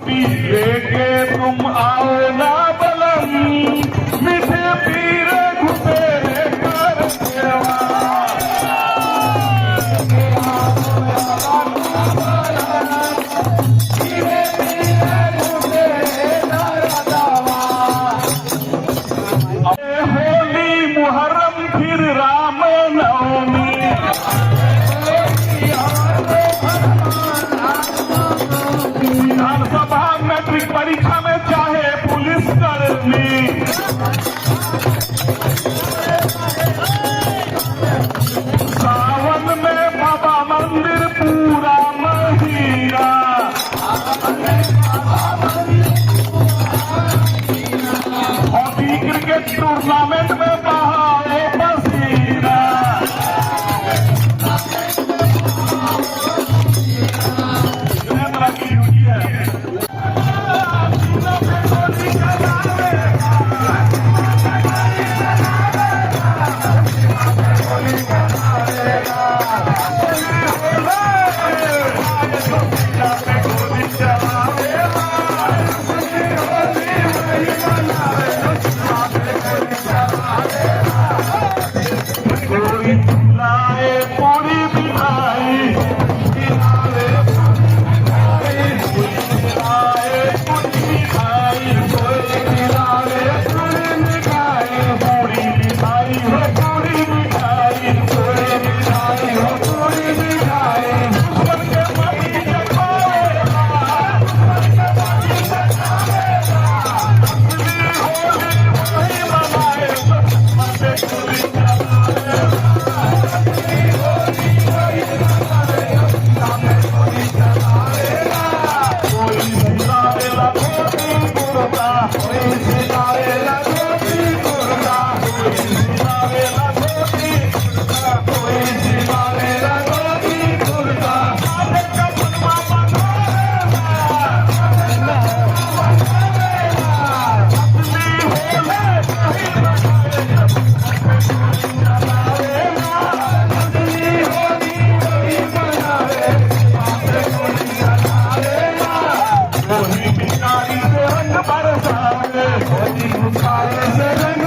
लेके तुम आओ ना बलम मीठे पीर घुसे कर देवा होली मुहर्रम फिर राम नवमी विधानसभा मैट्रिक परीक्षा में चाहे पुलिस कर्मी सावन में बाबा मंदिर पूरा महीना हॉकी क्रिकेट टूर्नामेंट में बहाए पसीना तरह की ड्यूटी है कोई लाए पूरी मिठाई खिलाए पूरी मिठाई कोई खिलाए पूरी मिठाई पूरी मिठाई हो पूरी मिठाई कोई मिठाई हो पूरी मिठाई दुश्मन के माटी के खाएगा दुश्मन के माटी के खाएगा असली होली वही मनाएगा मते पूरी होली बिचारी से रंग बरसाए होली मुखारे से रंग